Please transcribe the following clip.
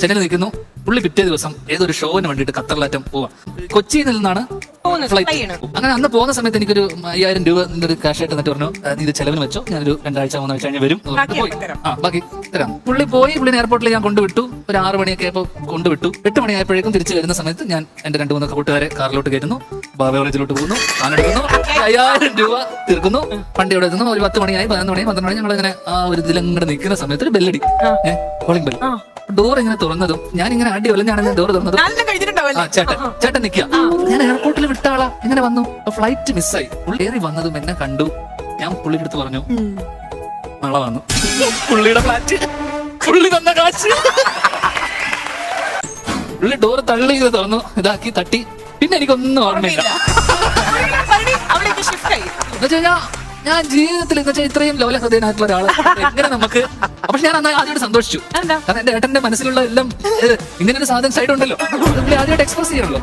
ചെന്നൈയിൽ നിൽക്കുന്നു. പുള്ളി പിറ്റേ ദിവസം ഏതൊരു ഷോവിന് വേണ്ടിയിട്ട് ഖത്തറിലാറ്റം പോവാ. കൊച്ചിയിൽ നിന്നാണ് ഫ്ലൈറ്റ്. അങ്ങനെ അന്ന് പോകുന്ന സമയത്ത് എനിക്കൊരു 5000 രൂപ ഒരു ക്യാഷ് ആയിട്ട് എന്നിട്ട് പറഞ്ഞു, നീ ഇത് ചെലവിന് വെച്ചോ, ഞാനൊരു 2-3 ആഴ്ച കഴിഞ്ഞ് വരും. പോയി ബാക്കി തരാം. പുള്ളി പുള്ളിനെ എയർപോർട്ടിൽ ഞാൻ കൊണ്ടുവിട്ടു. ഒരു 6 മണിയൊക്കെ ആയപ്പോൾ കൊണ്ടുവിട്ടു. 8 മണിയായപ്പോഴേക്കും തിരിച്ചു വരുന്ന സമയത്ത് ഞാൻ എന്റെ 2-3 കൂട്ടുകാരെ കാറിലോട്ട് കയറ്റുന്നു, ബേവറേജിലോട്ട് പോകുന്നു, സാധനം 5000 രൂപ തീർക്കുന്നു. വണ്ടി അവിടെ എത്തുന്നു. ഒരു 10 മണിയായി, 11 മണി, 12 മണി. ഞങ്ങളിങ്ങനെ ആ ഒരു ഇതിലങ്ങടെ നിൽക്കുന്ന സമയത്ത് ഒരു ബെല്ലടി, കോളിംഗ് ബെൽ. ഡോർ ഇങ്ങനെ തുറന്നതും ഞാൻ ഇങ്ങനെ അടി വല്ലഞ്ഞാണ് ഡോർ തുറന്നതും ചേട്ടൻ നിൽക്കുക. ഞാൻ എയർപോർട്ടിൽ വിട്ട ആളാ, ഇങ്ങനെ വന്നു. ഫ്ലൈറ്റ് മിസ്സായി. പുള്ളി ഏറി വന്നതും എന്നെ കണ്ടു. ഞാൻ പുള്ളിയുടെ അടുത്ത് പറഞ്ഞു, നാളെ വന്നു. പുള്ളിയുടെ ഫ്ലാറ്റ്, പുള്ളി തന്ന കാശ്. പുള്ളി ഡോർ തള്ളി ഇത് തുറന്നു, ഇതാക്കി തട്ടി. പിന്നെ എനിക്കൊന്നും ഓർമ്മയില്ല. ഞാൻ ജീവിതത്തിൽ എന്ന് വെച്ചാൽ ഇത്രയും ലോല ഹൃദയനായിട്ടുള്ള ഒരാള് എങ്ങനെ നമുക്ക്. പക്ഷെ ഞാൻ ആദ്യമായിട്ട് സന്തോഷിച്ചു. കാരണം എന്റെ ഏട്ടന്റെ മനസ്സിലുള്ള എല്ലാം ഇങ്ങനെ ഒരു സാധനം സൈഡ് ഉണ്ടല്ലോ, ആദ്യമായിട്ട് എക്സ്പ്രസ് ചെയ്യണല്ലോ.